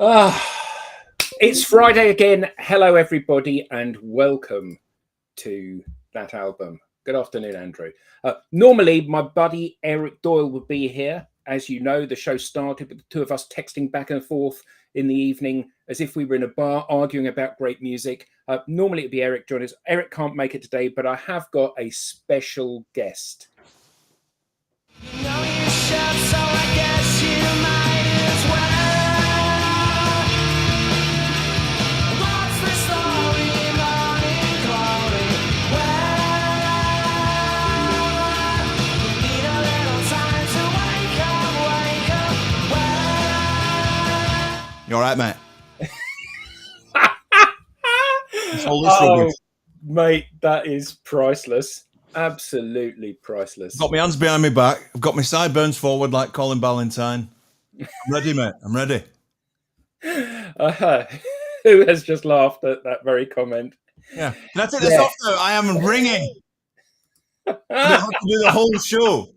Ah, it's Friday again. Hello, everybody, and welcome to that album. Good afternoon, Andrew. Normally, my buddy Eric Doyle would be here. As you know, the show started with the two of us texting back and forth in the evening as if we were in a bar arguing about great music. Normally, it'd be Eric joining us. Eric can't make it today, but I have got a special guest. You know you should, so I guess you might as well. What's the story, morning glory? Well, we need a little time to wake up. Well, You all right, mate? Oh, mate, that is priceless. Absolutely priceless. I've got my hands behind my back. I've got my sideburns forward like Colin Ballantyne. I'm ready, mate. I'm ready. Who has just laughed at that very comment? Yeah. Can I take this off now? I am ringing. I don't have to do the whole show.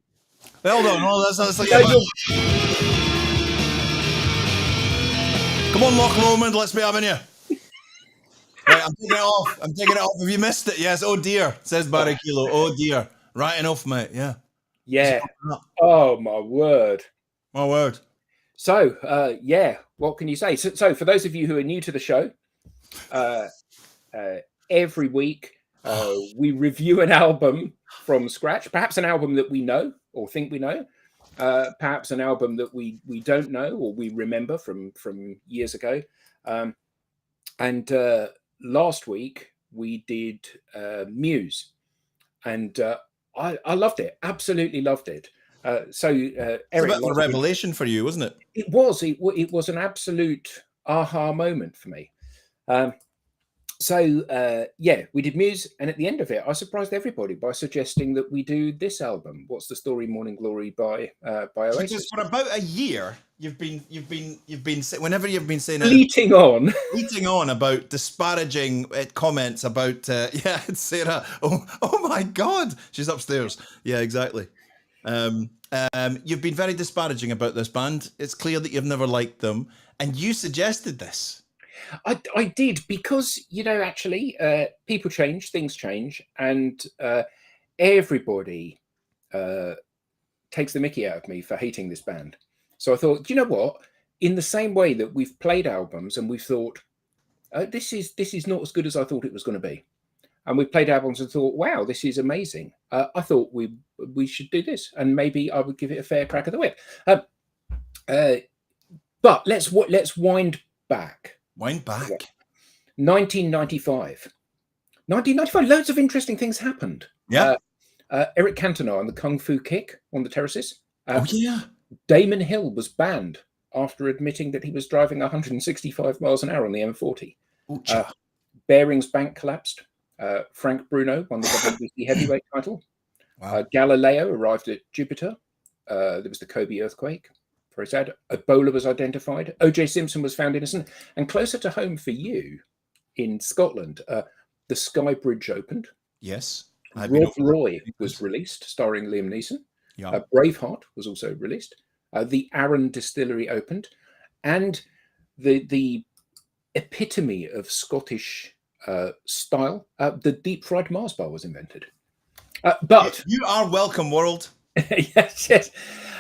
Hold on. Oh, that's like Come on, Loch Lomond. Let's be having you. Right, I'm taking it off. I'm taking it off. Have you missed it? Yes. Oh, dear, says Barry Kilo. Oh, dear. Right enough, mate. Yeah. Yeah. Oh, my word. My word. So, what can you say? So, for those of you who are new to the show, every week we review an album from scratch, perhaps an album that we know or think we know, perhaps an album that we don't know or we remember from years ago. And last week we did Muse, and I loved it. Absolutely loved it. Eric, it's a bit of a revelation for you, wasn't it? It was. It was an absolute aha moment for me. We did Muse, and at the end of it, I surprised everybody by suggesting that we do this album. What's the Story, Morning Glory by Oasis? Because for about a year, you've been whenever you've been saying bleating on about disparaging comments about it's Sarah. Oh my God, she's upstairs. Yeah, exactly. You've been very disparaging about this band. It's clear that you've never liked them, and you suggested this. I did because, actually, people change, things change, and everybody takes the mickey out of me for hating this band. So I thought, do you know what? In the same way that we've played albums and we've thought, this is not as good as I thought it was going to be, and we've played albums and thought, wow, this is amazing. I thought we should do this, and maybe I would give it a fair crack of the whip. But let's wind back. Wind back. 1995. 1995, loads of interesting things happened. Yeah. Eric Cantona and the Kung Fu Kick on the Terraces. Oh, yeah. Damon Hill was banned after admitting that he was driving 165 miles an hour on the M40. Bearings Bank collapsed. Frank Bruno won the WBC heavyweight title. Wow. Galileo arrived at Jupiter. There was the Kobe earthquake. Very sad. Ebola was identified. O.J. Simpson was found innocent. And closer to home for you, in Scotland, the Skye Bridge opened. Yes. Rob Roy was released, starring Liam Neeson. Yeah. Braveheart was also released. The Arran Distillery opened. And the epitome of Scottish style, the deep fried Mars bar was invented. But you are welcome, world. yes.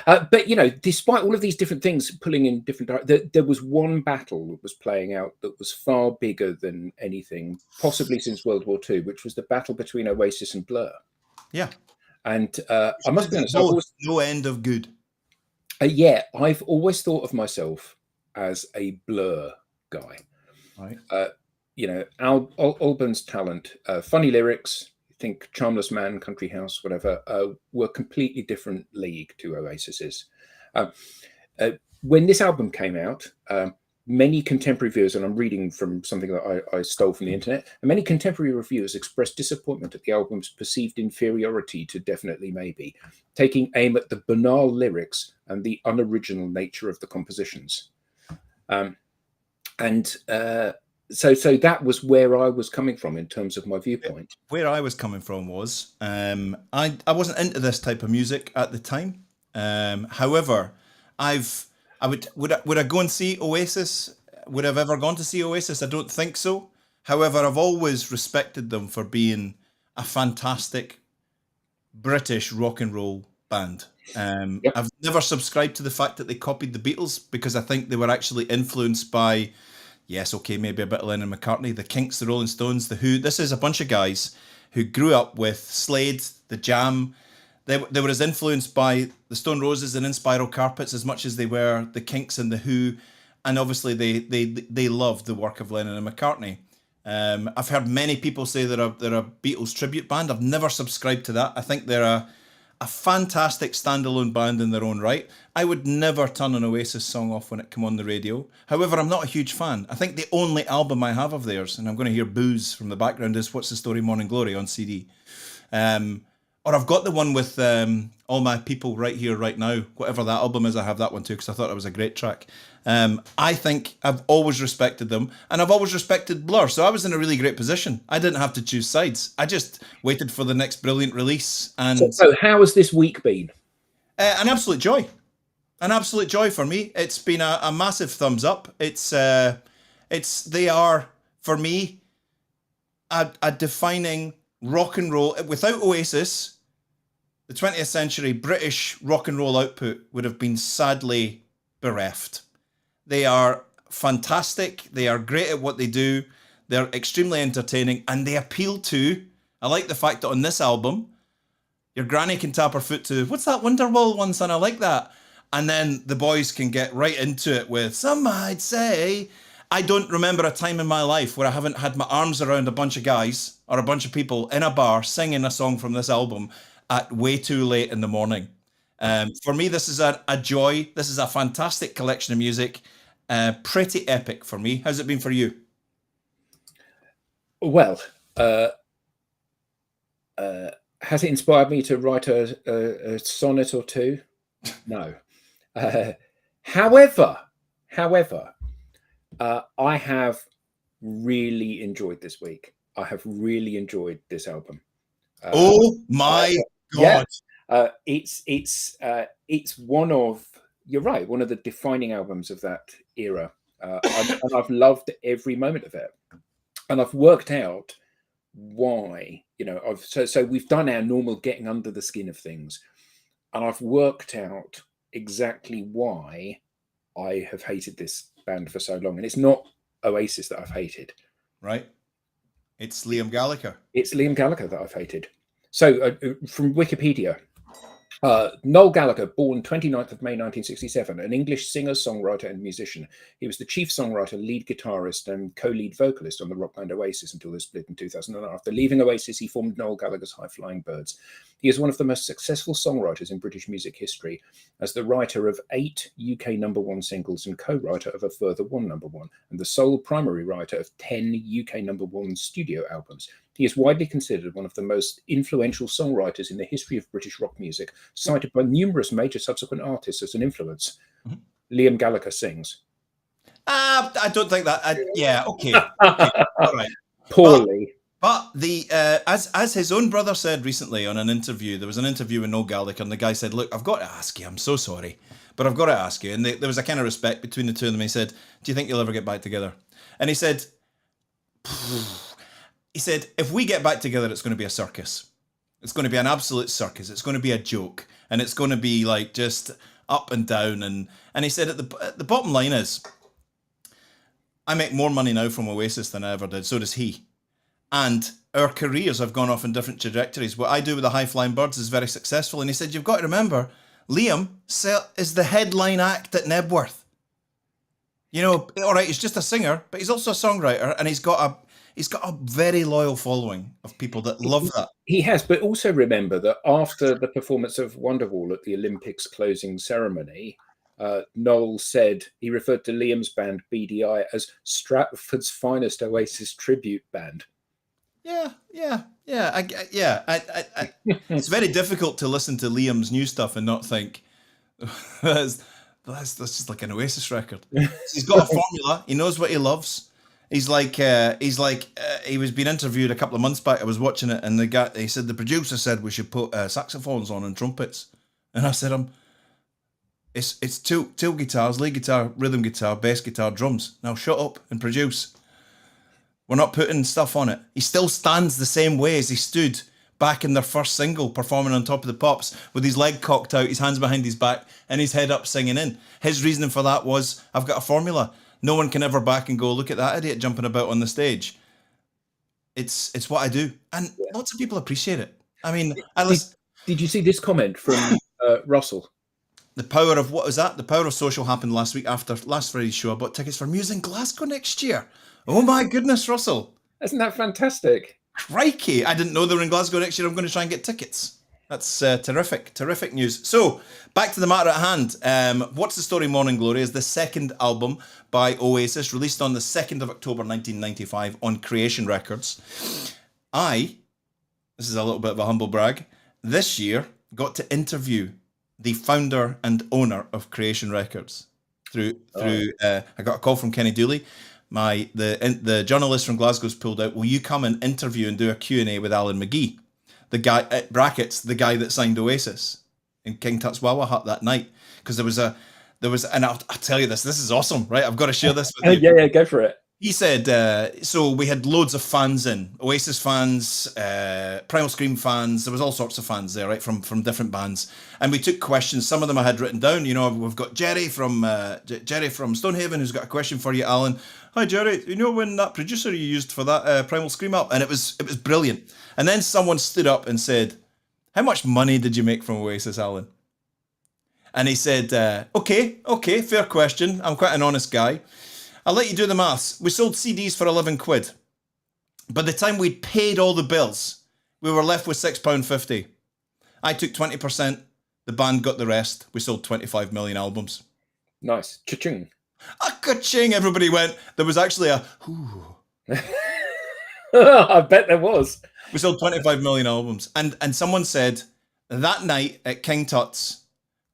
But, despite all of these different things pulling in different there was one battle that was playing out that was far bigger than anything, possibly since World War II, which was the battle between Oasis and Blur. Yeah. And I must be honest, no end of good. I've always thought of myself as a Blur guy. Right. Alban's talent, funny lyrics, think Charmless Man, Country House, whatever, were completely different league to Oasis's. When this album came out, many contemporary reviewers, and I'm reading from something that I stole from the internet, and many contemporary reviewers expressed disappointment at the album's perceived inferiority to Definitely Maybe, taking aim at the banal lyrics and the unoriginal nature of the compositions. So that was where I was coming from in terms of my viewpoint. Where I was coming from was I wasn't into this type of music at the time. However, would I go and see Oasis would have ever gone to see Oasis. I don't think so. However, I've always respected them for being a fantastic British rock and roll band. Yep. I've never subscribed to the fact that they copied the Beatles, because I think they were actually influenced by, yes, okay, maybe a bit of Lennon McCartney, the Kinks, the Rolling Stones, the Who. This is a bunch of guys who grew up with Slade, the Jam. They were as influenced by the Stone Roses and In Spiral Carpets as much as they were the Kinks and the Who, and obviously they loved the work of Lennon and McCartney. I've heard many people say they're a Beatles tribute band. I've never subscribed to that. I think they're a fantastic standalone band in their own right. I would never turn an Oasis song off when it came on the radio. However, I'm not a huge fan. I think the only album I have of theirs, and I'm going to hear boos from the background, is What's the Story, Morning Glory on CD. Or I've got the one with All My People Right Here, Right Now. Whatever that album is, I have that one too, because I thought it was a great track. I think I've always respected them, and I've always respected Blur, so I was in a really great position. I didn't have to choose sides. I just waited for the next brilliant release. And So how has this week been? an absolute joy. An absolute joy for me. It's been a massive thumbs up. They are, for me, a defining rock and roll. Without Oasis, the 20th century British rock and roll output would have been sadly bereft. They are fantastic. They are great at what they do. They're extremely entertaining, and they appeal to, I like the fact that on this album, your granny can tap her foot to, what's that Wonderwall one, son? I like that. And then the boys can get right into it with, some might say. I don't remember a time in my life where I haven't had my arms around a bunch of guys or a bunch of people in a bar singing a song from this album at way too late in the morning. For me, this is a joy. This is a fantastic collection of music. Pretty epic for me. How's it been for you? Well, has it inspired me to write a sonnet or two? No. However, I have really enjoyed this week. I have really enjoyed this album. Oh my God! Yeah, it's one of, you're right, one of the defining albums of that era, and I've loved every moment of it. And I've worked out why. So we've done our normal getting under the skin of things, and I've worked out exactly why I have hated this band for so long. And it's not Oasis that I've hated. Right. It's Liam Gallagher. It's Liam Gallagher that I've hated. So from Wikipedia, Noel Gallagher, born 29th of May 1967, an English singer, songwriter and musician. He was the chief songwriter, lead guitarist and co-lead vocalist on the rock band Oasis until they split in 2009. After leaving Oasis, he formed Noel Gallagher's High Flying Birds. He is one of the most successful songwriters in British music history, as the writer of 8 UK #1 singles and co-writer of a further 1 #1, and the sole primary writer of 10 UK #1 studio albums. He is widely considered one of the most influential songwriters in the history of British rock music, cited by numerous major subsequent artists as an influence. Mm-hmm. Liam Gallagher sings. I don't think that. Yeah, okay. All right. Poorly. But the as his own brother said recently on an interview, there was an interview with Noel Gallagher, and the guy said, "Look, I've got to ask you. I'm so sorry, but I've got to ask you." And there was a kind of respect between the two of them. He said, "Do you think you'll ever get back together?" And he said, "If we get back together, it's going to be a circus. It's going to be an absolute circus. It's going to be a joke, and it's going to be like just up and down." And he said, "The bottom line is, I make more money now from Oasis than I ever did. So does he. And our careers have gone off in different trajectories. What I do with the High Flying Birds is very successful." And he said, "You've got to remember, Liam is the headline act at Nebworth. All right, he's just a singer, but he's also a songwriter, and he's got a very loyal following of people that love that." He has, but also remember that after the performance of Wonderwall at the Olympics closing ceremony, Noel said he referred to Liam's band BDI as Stratford's finest Oasis tribute band. Yeah. It's very difficult to listen to Liam's new stuff and not think that's just like an Oasis record. He's got a formula. He knows what he loves. He was being interviewed a couple of months back. I was watching it, and he said the producer said we should put saxophones on and trumpets, and I said, It's tilt guitars, lead guitar, rhythm guitar, bass guitar, drums. Now shut up and produce. We're not putting stuff on it. He still stands the same way as he stood back in their first single, performing on Top of the Pops, with his leg cocked out, his hands behind his back, and his head up singing in. His reasoning for that was, I've got a formula. No one can ever back and go, look at that idiot jumping about on the stage. It's what I do. And lots of people appreciate it. I mean, Did you see this comment from Russell? the power of, what was that? The power of social happened last week after last Friday's show. I bought tickets for Muse in Glasgow next year. Oh my goodness, Russell. Isn't that fantastic? Crikey. I didn't know they were in Glasgow next year. I'm going to try and get tickets. That's terrific news. So, back to the matter at hand. What's the Story Morning Glory is the second album by Oasis, released on the 2nd of October 1995 on Creation Records. This is a little bit of a humble brag, this year got to interview the founder and owner of Creation Records. I got a call from Kenny Dooley. The journalist from Glasgow's pulled out, will you come and interview and do a Q&A with Alan McGee? The guy, brackets, the guy that signed Oasis in King Tut's Wawa Hut that night. Because there was, and I'll tell you this is awesome, right? I've got to share this with you. Yeah, go for it. He said, so we had loads of fans in, Oasis fans, Primal Scream fans, there was all sorts of fans there, right, from different bands. And we took questions, some of them I had written down, you know, we've got Jerry from Stonehaven who's got a question for you, Alan. Hi Jerry, you know when that producer you used for that Primal Scream up? And it was brilliant. And then someone stood up and said, how much money did you make from Oasis, Alan? And he said, okay, fair question, I'm quite an honest guy. I'll let you do the maths. We sold CDs for 11 quid. By the time we'd paid all the bills, we were left with £6.50. I took 20%. The band got the rest. We sold 25 million albums. Nice. Cha-ching. A ka-ching, everybody went. There was actually a, ooh. I bet there was. We sold 25 million albums. And someone said, that night at King Tut's,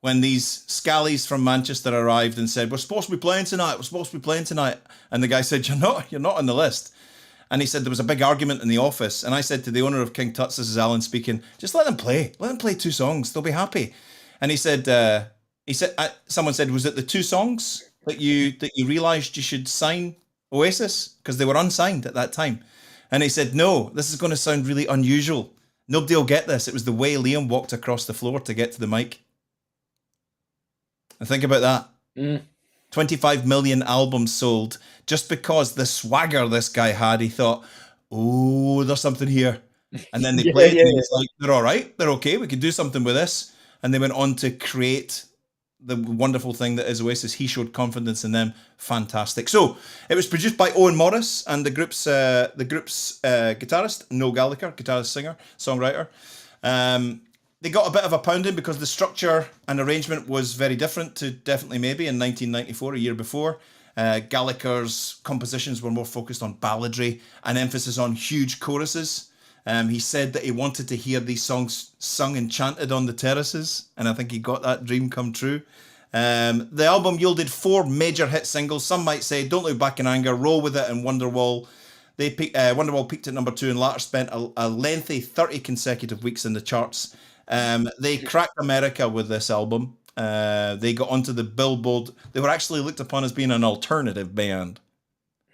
when these scallies from Manchester arrived and said, we're supposed to be playing tonight. And the guy said, you're not on the list. And he said there was a big argument in the office. And I said to the owner of King Tut's, this is Alan speaking, just let them play. Let them play 2 songs. They'll be happy. And he said, someone said, was it the 2 songs that you realised you should sign Oasis? Because they were unsigned at that time. And he said, no, this is going to sound really unusual. Nobody will get this. It was the way Liam walked across the floor to get to the mic. And think about that. 25 million albums sold just because the swagger this guy had. He thought, oh, there's something here. And then they played and he's like, they're all right. They're okay. We can do something with this. And they went on to create the wonderful thing that is Oasis. He showed confidence in them. Fantastic. So it was produced by Owen Morris and the group's guitarist, Noel Gallagher, guitarist, singer, songwriter. They got a bit of a pounding because the structure and arrangement was very different to Definitely Maybe in 1994, a year before. Gallagher's compositions were more focused on balladry and emphasis on huge choruses. He said that he wanted to hear these songs sung and chanted on the terraces, and I think he got that dream come true. The album yielded 4 major hit singles. Some might say Don't Look Back in Anger, Roll With It, and Wonderwall. Wonderwall peaked at number 2 and later spent a lengthy 30 consecutive weeks in the charts. They cracked America with this album. They got onto the Billboard. They were actually looked upon as being an alternative band.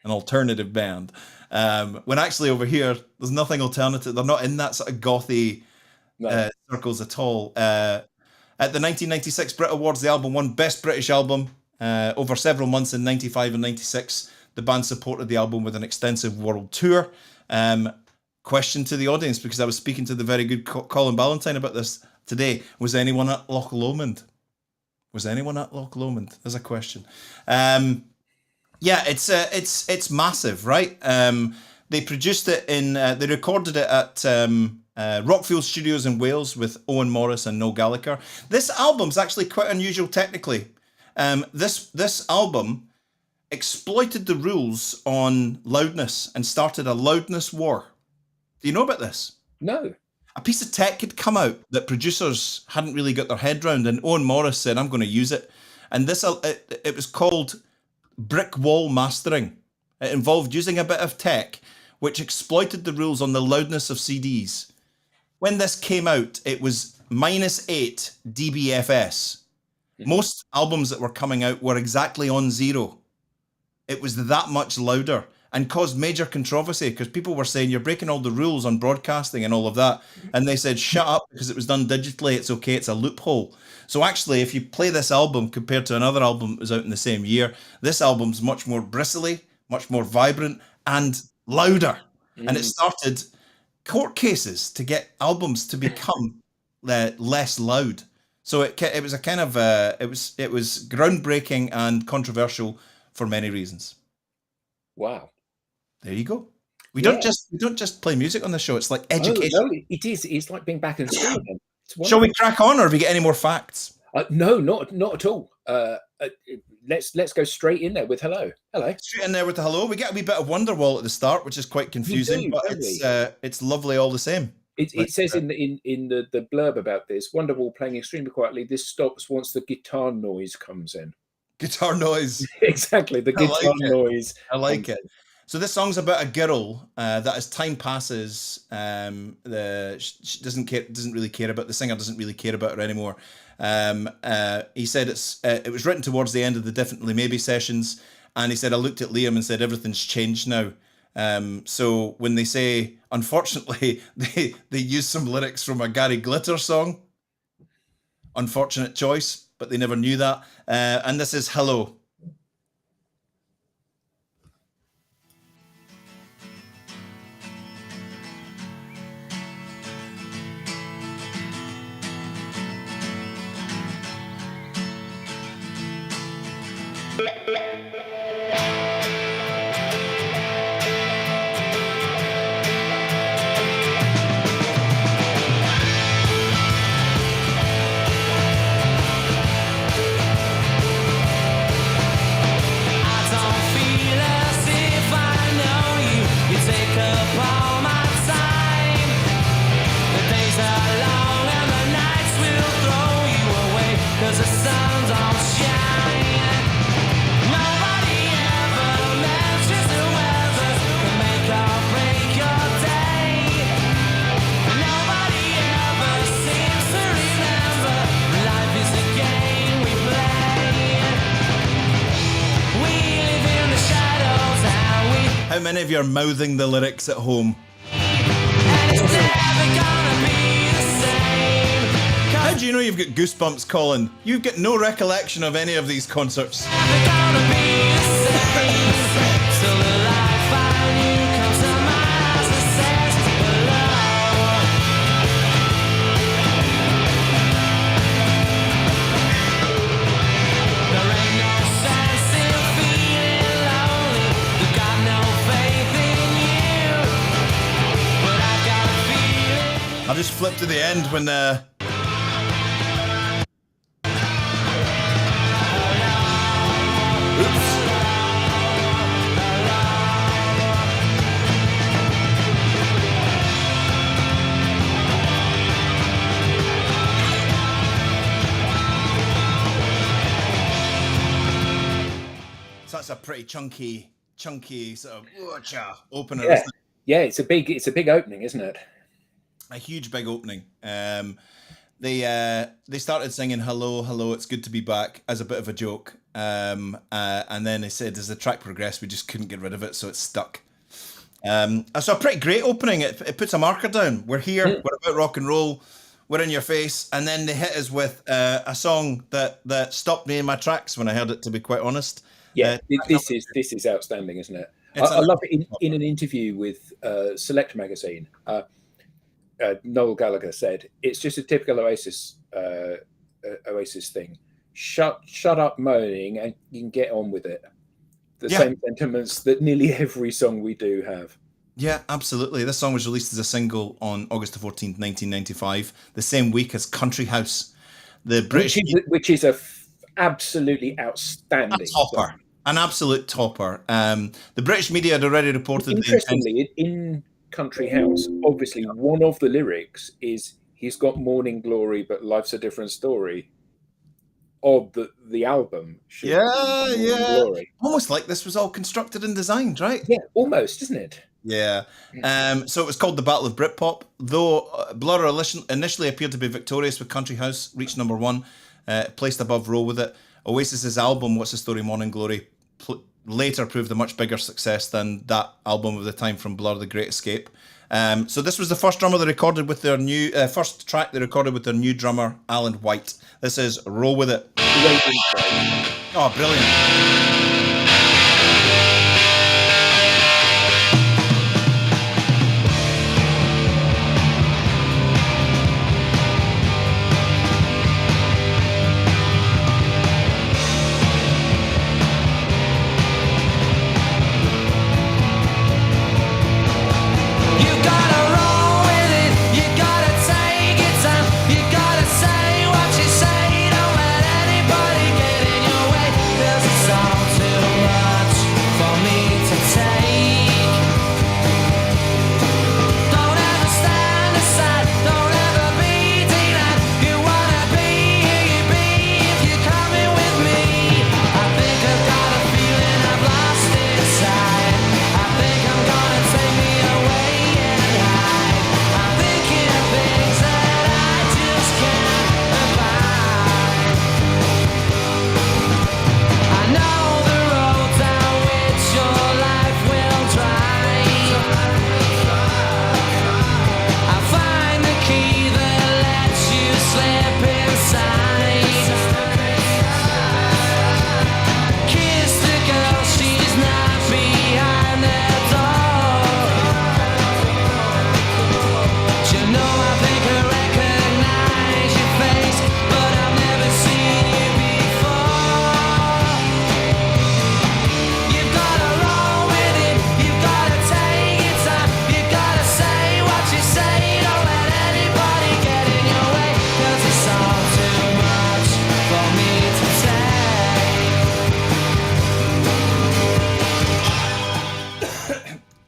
When actually over here, there's nothing alternative. They're not in that sort of gothy circles at all. At the 1996 Brit Awards, the album won Best British Album. Over several months in 95 and 96, the band supported the album with an extensive world tour. Question to the audience, because I was speaking to the very good Colin Ballantyne about this today. Was anyone at Loch Lomond? There's a question. Yeah, it's massive, right? They produced it they recorded it at Rockfield Studios in Wales with Owen Morris and Noel Gallagher. This album's actually quite unusual technically. This album exploited the rules on loudness and started a loudness war. Do you know about this? No. A piece of tech had come out that producers hadn't really got their head round, and Owen Morris said, I'm going to use it. And it was called brick wall mastering. It involved using a bit of tech which exploited the rules on the loudness of CDs. When this came out, it was -8 dBFS. Most albums that were coming out were exactly on zero. It was that much louder and caused major controversy because people were saying you're breaking all the rules on broadcasting and all of that. And they said, shut up, because it was done digitally. It's okay. It's a loophole. So actually, if you play this album compared to another album that was out in the same year, this album's much more bristly, much more vibrant and louder. And it started court cases to get albums to become less loud. So it was a kind of it was groundbreaking and controversial for many reasons. Wow. There you go. We don't just play music on the show. It's like education. No, it is. It's like being back in school again. Shall we crack on, or have you got any more facts? No, not at all. Let's go straight in there with hello. Straight in there with the hello. We get a wee bit of Wonderwall at the start, which is quite confusing, but it's lovely all the same. It says in the blurb about this, Wonderwall playing extremely quietly. This stops once the guitar noise comes in. Guitar noise. Exactly, the guitar noise. I like it. So this song's about a girl that, as time passes, she doesn't really care about the singer. Doesn't really care about her anymore. He said it was written towards the end of the Definitely Maybe sessions, and he said, I looked at Liam and said everything's changed now. So when they say, unfortunately, they use some lyrics from a Gary Glitter song. Unfortunate choice, but they never knew that. And this is Hello. How many of you are mouthing the lyrics at home? How do you know you've got goosebumps, Colin? You've got no recollection of any of these concerts. I'll just flip to the end when So that's a pretty chunky sort of opener. Yeah, it's a big opening, isn't it? A huge big opening. They started singing "Hello, hello, it's good to be back" as a bit of a joke, and then they said as the track progressed, we just couldn't get rid of it, so it's stuck. So a pretty great opening. It puts a marker down. We're here. We're about rock and roll. We're in your face, and then they hit us with a song that stopped me in my tracks when I heard it. To be quite honest, this is outstanding, isn't it? I love it. In an interview with Select magazine, Noel Gallagher said, "It's just a typical Oasis thing. Shut up moaning and you can get on with it." Same sentiments that nearly every song we do have. Yeah, absolutely. This song was released as a single on August the 14th, 1995, the same week as Country House, the British, which is absolutely outstanding topper, an absolute topper. The British media had already reported. Interestingly, in Country House, obviously one of the lyrics is "He's got morning glory, but life's a different story." Of the album, glory. Almost like this was all constructed and designed, right? Yeah, almost, isn't it? Yeah. So it was called the Battle of Britpop, though Blur initially appeared to be victorious with Country House, reached number one. placed above Roll With It. Oasis's album, What's the Story, Morning Glory, later proved a much bigger success than that album of the time from Blur, The Great Escape. So this was the first drummer they recorded with their new, first track they recorded with their new drummer, Alan White. This is Roll With It. Oh, brilliant.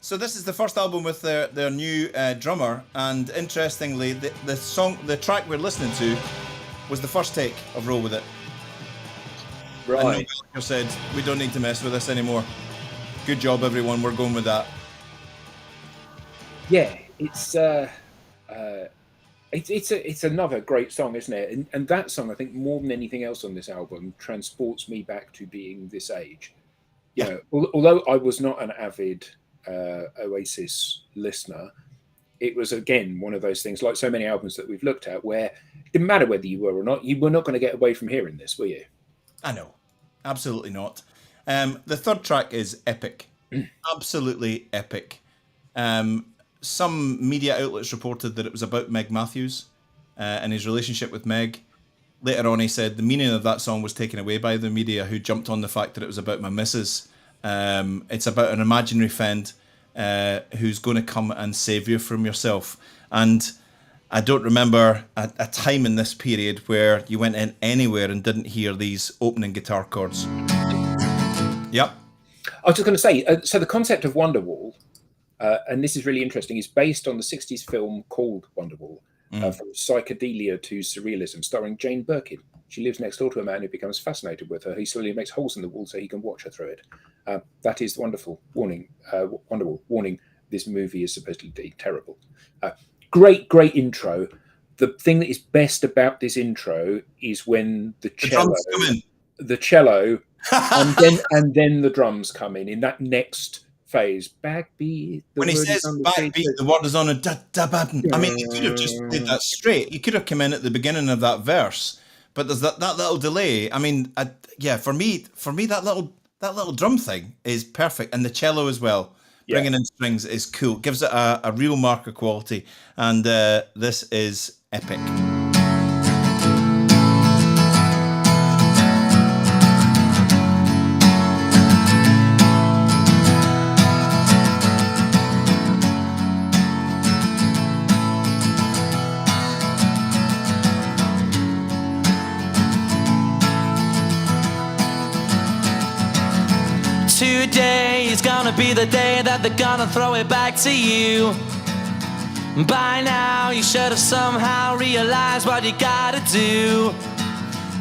So this is the first album with their new drummer, and interestingly, the track we're listening to was the first take of Roll With It. Right. And Noel said, we don't need to mess with this anymore. Good job, everyone. We're going with that. Yeah, it's another great song, isn't it? And that song, I think, more than anything else on this album, transports me back to being this age. You know, although I was not an avid Oasis listener, it was again one of those things, like so many albums that we've looked at, where it didn't matter whether you were or not, you were not going to get away from hearing this, were you? I know, absolutely not. The third track is epic, absolutely epic. Some media outlets reported that it was about Meg Matthews and his relationship with Meg. Later on, he said the meaning of that song was taken away by the media, who jumped on the fact that it was about my missus. It's about an imaginary friend who's going to come and save you from yourself. And I don't remember a time in this period where you went in anywhere and didn't hear these opening guitar chords. Yep. I was just going to say, so the concept of Wonderwall, and this is really interesting, is based on the 60s film called Wonderwall, from psychedelia to surrealism, starring Jane Birkin. She lives next door to a man who becomes fascinated with her. He slowly makes holes in the wall so he can watch her through it. That is the wonderful warning. Wonderwall warning. This movie is supposedly terrible. Great intro. The thing that is best about this intro is when the cello, and then the drums come in that next phase. Backbeat. When he says backbeat, the word is on a da da ba. I mean, you could have just did that straight. You could have come in at the beginning of that verse. But there's that little delay. I mean, for me, that little drum thing is perfect, and the cello as well. Yeah. Bringing in strings is cool. Gives it a real mark of quality, and this is epic. Today is gonna be the day that they're gonna throw it back to you. By now you should have somehow realized what you gotta do.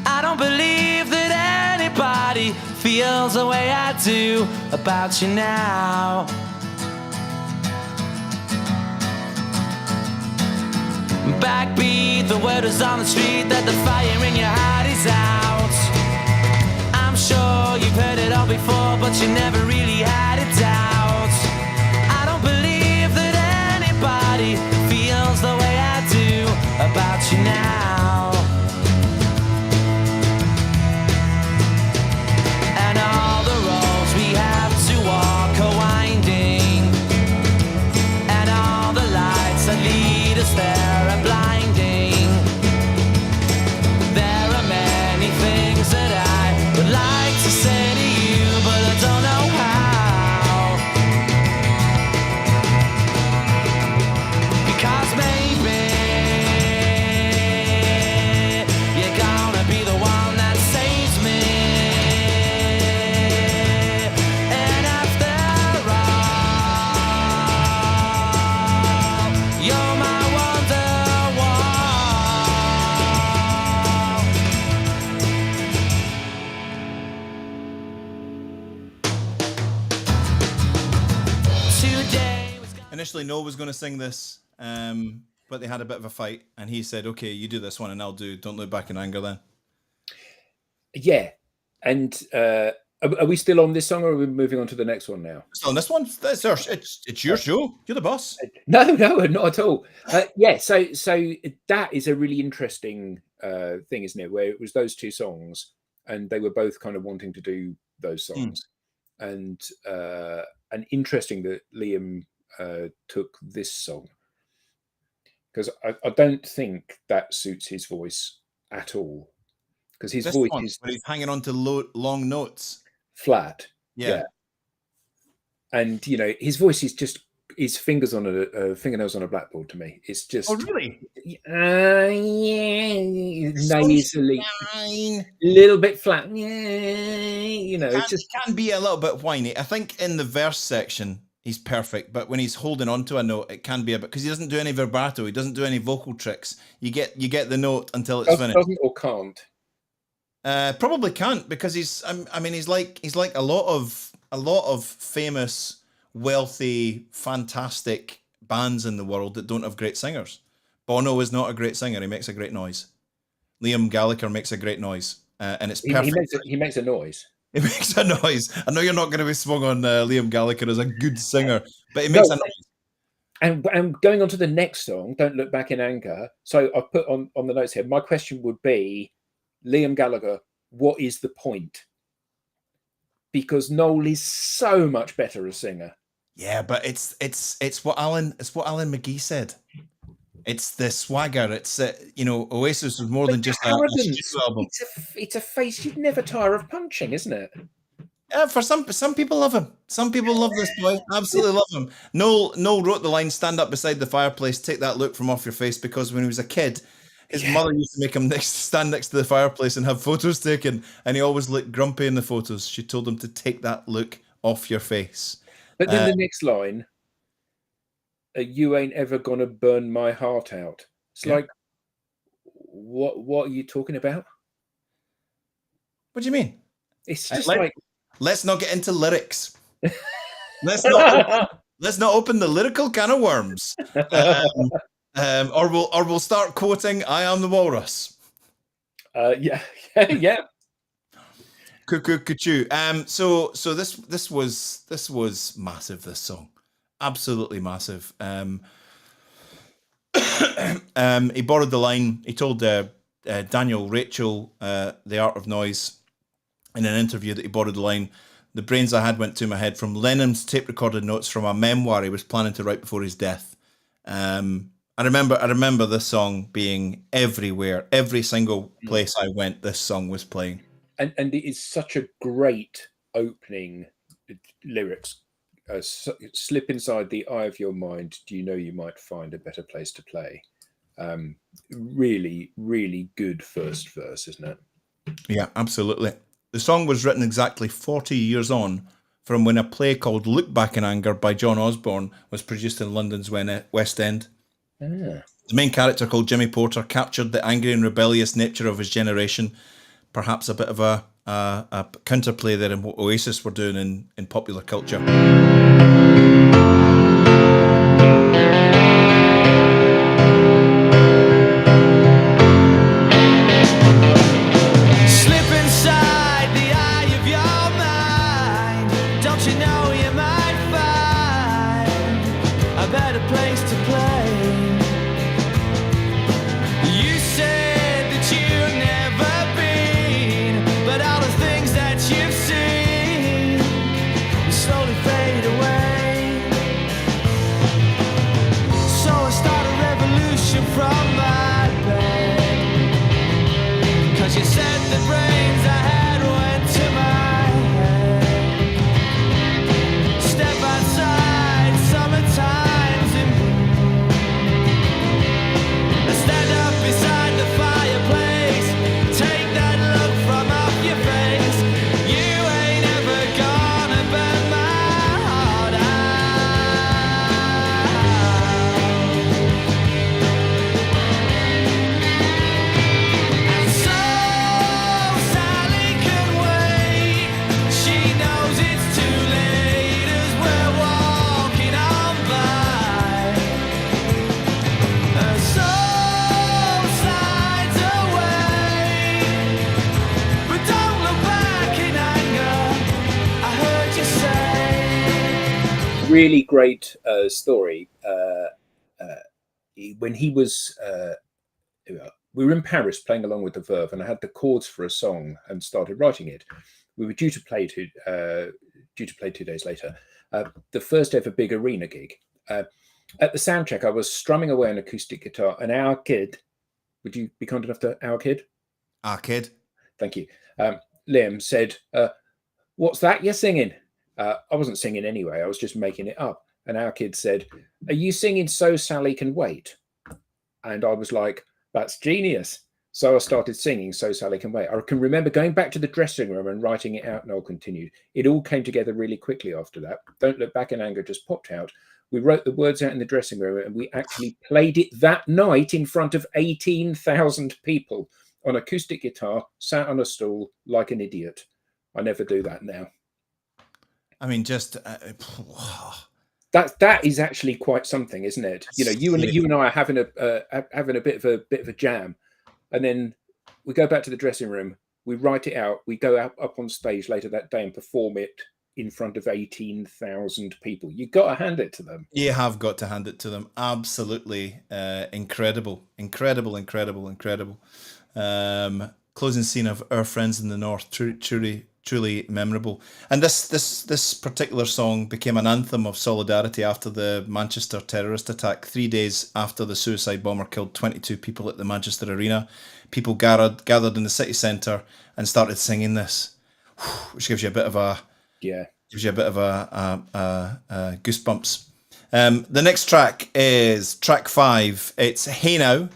I don't believe that anybody feels the way I do about you now. backbeat. The word is on the street that the fire in your heart is out. I'm sure you've heard it all before, but you never really had a doubt. I don't believe that anybody feels the way I do about you now. And all the roads we have to walk are winding, and all the lights that lead us there are blinding. There are many things that I would like to say to you, but I don't know how. Because maybe you're gonna be the one that saves me. And after all, you're my Initially, Noel was going to sing this, but they had a bit of a fight, and he said, "Okay, you do this one, and I'll do Don't Look Back in Anger." Then, yeah, and are we still on this song, or are we moving on to the next one now? So on this one, it's your show. You're the boss. No, not at all. Yeah, so that is a really interesting thing, isn't it? Where it was those two songs, and they were both kind of wanting to do those songs, and interesting that Liam took this song, because I don't think that suits his voice at all, because his voice is when he's hanging on to long notes, flat. Yeah. And his voice is just his fingers on a fingernails on a blackboard to me. It's just really nasally, a little bit flat. It just can be a little bit whiny. I think in the verse section he's perfect, but when he's holding on to a note, it can be a bit, because he doesn't do any vibrato, he doesn't do any vocal tricks. You get the note until it's finished. Doesn't or can't? Probably can't, because he's like a lot of famous, wealthy, fantastic bands in the world that don't have great singers. Bono is not a great singer. He makes a great noise. Liam Gallagher makes a great noise, and it's perfect. He makes a noise. He makes a noise. I know you're not going to be swung on Liam Gallagher as a good singer, but he makes a noise. And going on to the next song, Don't Look Back in Anger. So I put on the notes here, my question would be, Liam Gallagher, what is the point? Because Noel is so much better a singer. Yeah, but it's what Alan McGee said. It's the swagger. It's Oasis was more than just a studio album. It's a face you'd never tire of punching, isn't it? For some people love him. Some people love this boy. Absolutely love him. Noel wrote the line, "Stand up beside the fireplace, take that look from off your face," because when he was a kid, his mother used to make him stand next to the fireplace and have photos taken, and he always looked grumpy in the photos. She told him to take that look off your face. But then the next line, "You ain't ever gonna burn my heart out." It's like, what are you talking about? What do you mean? It's just like, let's not get into lyrics. Let's not open the lyrical can of worms. Or we'll start quoting "I Am the Walrus." Yeah. Cuckoo. So this was massive. This song, absolutely massive. He borrowed the line. He told Daniel Rachel, The Art of Noise, in an interview, that he borrowed the line, "The brains I had went to my head from Lennon's tape recorded notes from a memoir he was planning to write before his death." I remember this song being everywhere. Every single place I went, this song was playing. And it is such a great opening lyrics. Slip inside the eye of your mind. Do you know you might find a better place to play? Really, really good first verse, isn't it? Yeah, absolutely. The song was written exactly 40 years on from when a play called Look Back in Anger by John Osborne was produced in London's West End. The main character, called Jimmy Porter, captured the angry and rebellious nature of his generation. Perhaps a bit of a counterplay there in what Oasis were doing in popular culture. really great story. When he was, we were in Paris playing along with the Verve, and I had the chords for a song and started writing it. We were due to play 2 days later. The first ever big arena gig. At the sound check, I was strumming away an acoustic guitar, and our kid, would you be kind enough to our kid? Our kid. Thank you. Liam said, "What's that you're singing?" I wasn't singing anyway. I was just making it up. And our kid said, "Are you singing So Sally Can Wait?" And I was like, "That's genius." So I started singing So Sally Can Wait. I can remember going back to the dressing room and writing it out. Noel continued. It all came together really quickly after that. Don't Look Back in Anger just popped out. We wrote the words out in the dressing room, and we actually played it that night in front of 18,000 people on acoustic guitar, sat on a stool like an idiot. I never do that now. I mean, just that is actually quite something, isn't it? You know, you and I are having a bit of a jam, and then we go back to the dressing room, we write it out, we go up on stage later that day and perform it in front of 18,000 people. You got to hand it to them. You have got to hand it to them. Absolutely incredible. Closing scene of Our Friends in the North, truly memorable. And this particular song became an anthem of solidarity after the Manchester terrorist attack. 3 days after the suicide bomber killed 22 people at the Manchester Arena, people gathered in the city centre and started singing this, which gives you a bit of a goosebumps. The next track is track 5. It's Hey Now.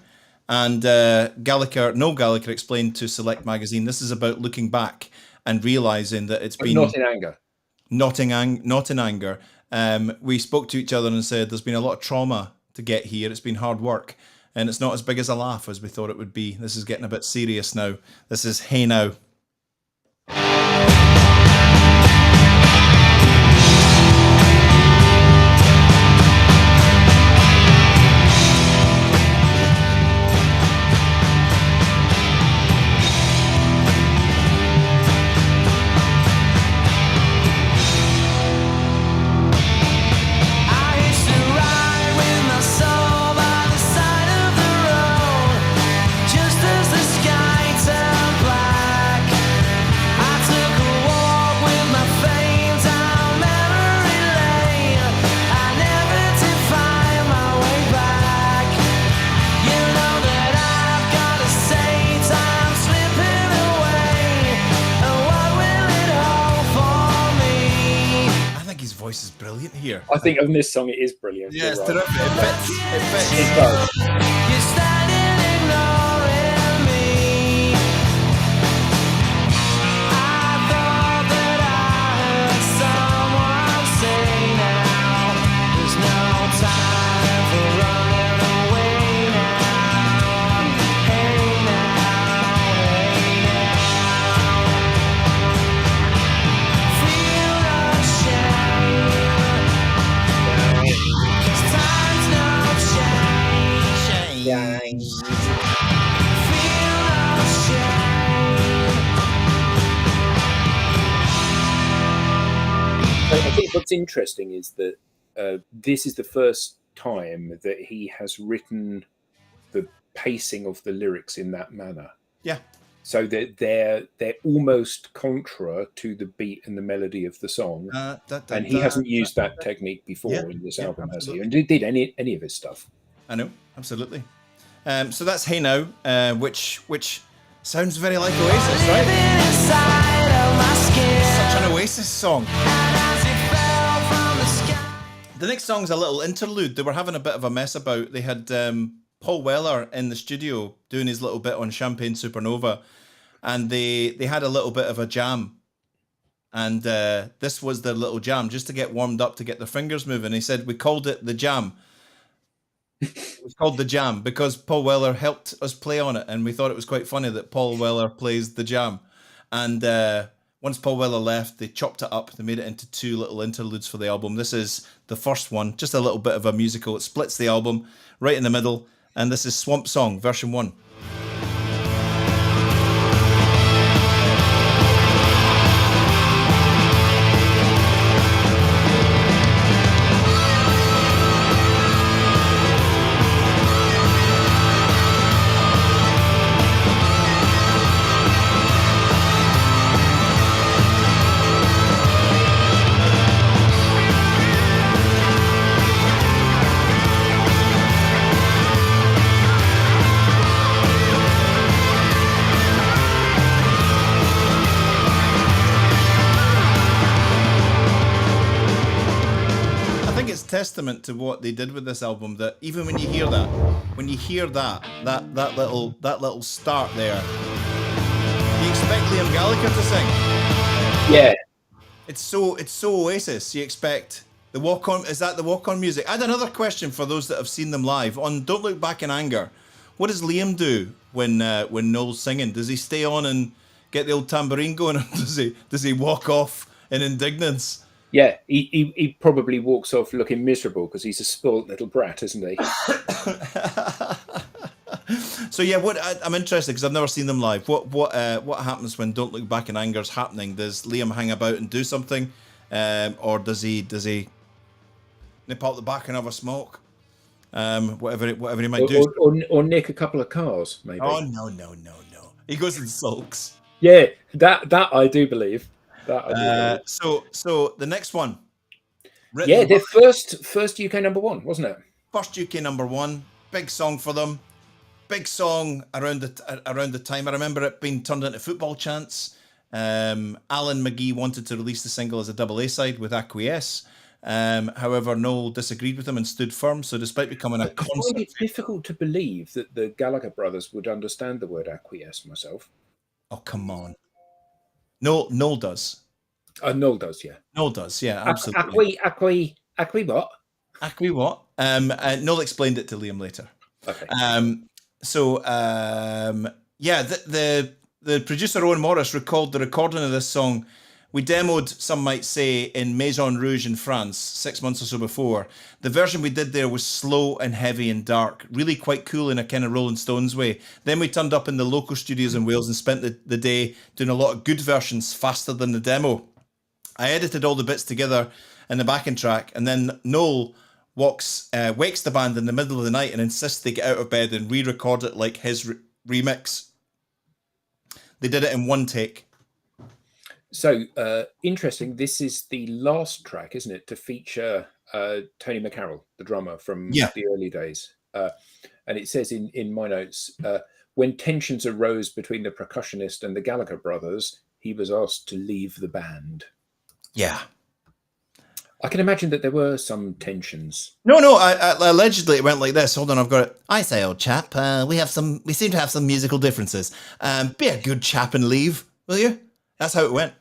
And Noel Gallagher explained to Select Magazine, this is about looking back and realising that it's been... Not in anger. Not in anger. We spoke to each other and said there's been a lot of trauma to get here. It's been hard work. And it's not as big as a laugh as we thought it would be. This is getting a bit serious now. This is Hey Now. Voice is brilliant here. I think on this song it is brilliant. Yeah, it's right. terrific. It fits. It does. You're standing ignoring me. I thought that I heard someone say now, there's no time for running away now. Hey now, feel no shame. 'Cause time's no change. Feel no shame. I think what's interesting is that this is the first time that he has written the pacing of the lyrics in that manner. Yeah. So that they're almost contra to the beat and the melody of the song. And he hasn't used that technique before in this album, has he? And did any of his stuff. I know, absolutely. So that's Hey Now, which sounds very like Oasis, right? Living inside of my skin. Such an Oasis song. And as it fell from the sky. The next song's a little interlude. They were having a bit of a mess about. They had Paul Weller in the studio doing his little bit on Champagne Supernova, and they had a little bit of a jam. And this was their little jam, just to get warmed up, to get their fingers moving. He said, we called it the jam. It was called the jam because Paul Weller helped us play on it, and we thought it was quite funny that Paul Weller plays the jam. And once Paul Weller left, they chopped it up. They made it into 2 little interludes for the album. This is the first one, just a little bit of a musical. It splits the album right in the middle, and this is Swamp Song, version 1. testament to what they did with this album that even when you hear that little start there, you expect Liam Gallagher to sing. Yeah. It's so Oasis. You expect the walk on. Is that the walk on music? I had another question for those that have seen them live on Don't Look Back in Anger. What does Liam do when Noel's singing? Does he stay on and get the old tambourine going, or does he walk off in indignance? Yeah, he probably walks off looking miserable because he's a spoilt little brat, isn't he? So yeah, I'm interested because I've never seen them live. What happens when Don't Look Back in Anger's happening? Does Liam hang about and do something, or does he nip out the back and have a smoke? Whatever he might do, or nick a couple of cars, maybe. Oh no! He goes and sulks. Yeah, that I do believe. So the next one. Yeah, their first UK number one, wasn't it? First UK number one. Big song for them. Big song around the time. I remember it being turned into football chants. Alan McGee wanted to release the single as a double A side with Acquiesce. However, Noel disagreed with him and stood firm. So despite becoming a concert, I find it difficult to believe that the Gallagher brothers would understand the word acquiesce myself. Oh, come on. Noel does. Noel does, yeah. Noel does, yeah, absolutely. Acqui what? Acqui what? Noel explained it to Liam later. Okay. The producer Owen Morris recalled the recording of this song. We demoed, some might say, in Maison Rouge in France 6 months or so before. The version we did there was slow and heavy and dark, really quite cool in a kind of Rolling Stones way. Then we turned up in the local studios in Wales and spent the day doing a lot of good versions faster than the demo. I edited all the bits together in the backing track, and then Noel wakes the band in the middle of the night and insists they get out of bed and re-record it like his remix. They did it in one take. So interesting. This is the last track, isn't it, to feature Tony McCarroll, the drummer from the early days. And it says in my notes, when tensions arose between the percussionist and the Gallagher brothers, he was asked to leave the band. Yeah. I can imagine that there were some tensions. No, allegedly it went like this. Hold on, I've got it. I say, old chap, we seem to have some musical differences. Be a good chap and leave, will you? That's how it went.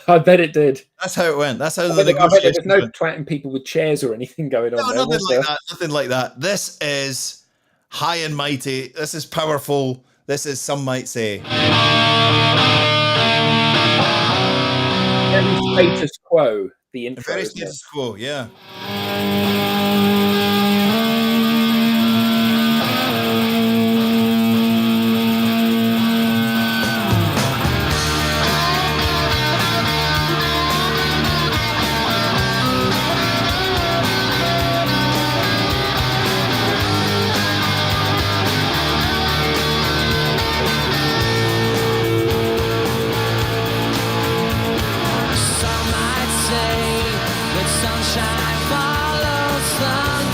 I bet it did. That's how it went. That's how the negotiations went. There's no twatting people with chairs or anything going on. No, nothing like that. This is high and mighty. This is powerful. This is, some might say, very status quo. The intro. Very status quo, yeah. Sunshine follows sun.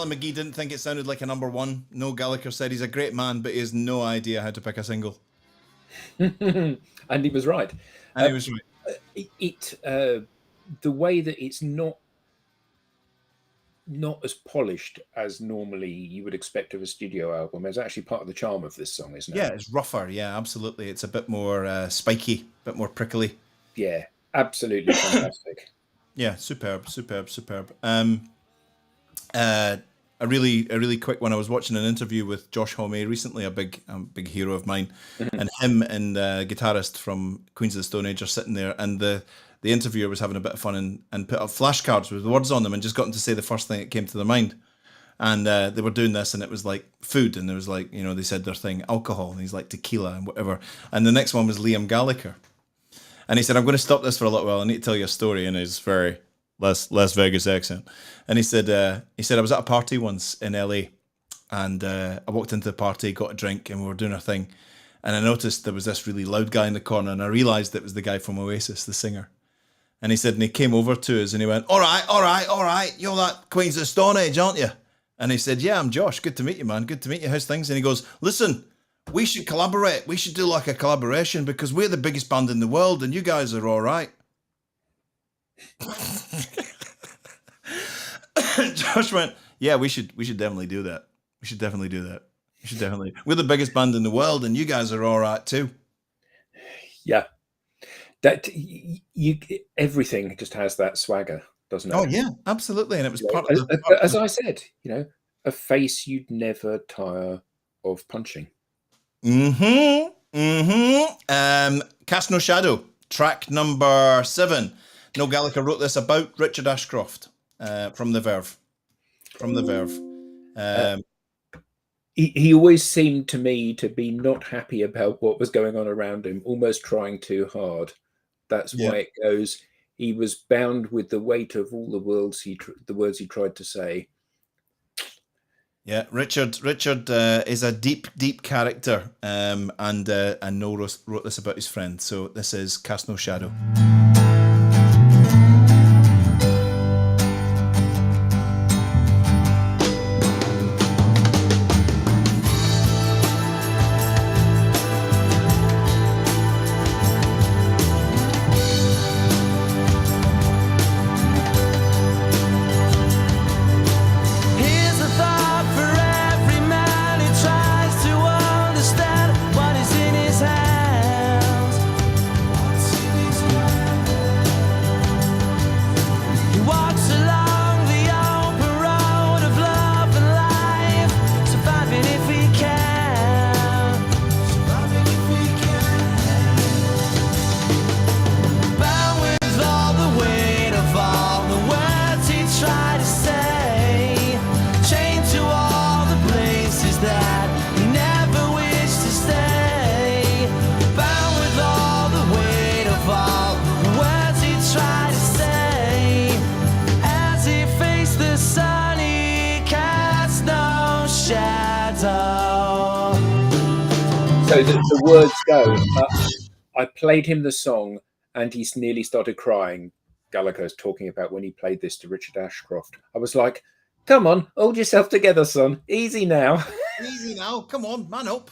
Alan McGee didn't think it sounded like a number one. Noel Gallagher said he's a great man, but he has no idea how to pick a single. And he was right. And he was right. The way that it's not as polished as normally you would expect of a studio album is actually part of the charm of this song, isn't it? Yeah, it's rougher. Yeah, absolutely. It's a bit more spiky, a bit more prickly. Yeah, absolutely fantastic. Yeah, superb. A really quick one. I was watching an interview with Josh Homme recently, a big hero of mine, and him and guitarist from Queens of the Stone Age are sitting there, and the interviewer was having a bit of fun and put up flashcards with words on them and just got them to say the first thing that came to their mind. And they were doing this, and it was like food, and there was like, they said their thing, alcohol, and he's like tequila and whatever. And the next one was Liam Gallagher, and he said, "I'm going to stop this for a little while. I need to tell you a story," in his very Las Vegas accent. And he said I was at a party once in LA, and I walked into the party, got a drink, and we were doing our thing, and I noticed there was this really loud guy in the corner, and I realised it was the guy from Oasis, the singer. And he said, and he came over to us and he went, all right, you're that Queens of the Stone Age, aren't you? And he said, yeah, I'm Josh. Good to meet you, man. Good to meet you. How's things? And he goes, listen, we should collaborate. We should do like a collaboration because we're the biggest band in the world and you guys are all right. Josh went, yeah, we should definitely do that. We're the biggest band in the world and you guys are all right too. Yeah. That everything just has that swagger, doesn't it? Oh yeah, absolutely. And it was part of as I said, a face you'd never tire of punching. Cast No Shadow, track number 7. Noel Gallagher wrote this about Richard Ashcroft from The Verve. He always seemed to me to be not happy about what was going on around him, almost trying too hard. That's why it goes, he was bound with the weight of all the words he tried to say. Yeah, Richard is a deep character, and Noel wrote this about his friend. So this is Cast No Shadow. So the words go. I played him the song and he nearly started crying. Gallagher's talking about when he played this to Richard Ashcroft. I was like, come on, hold yourself together, son. Easy now. Easy now. Come on, man up.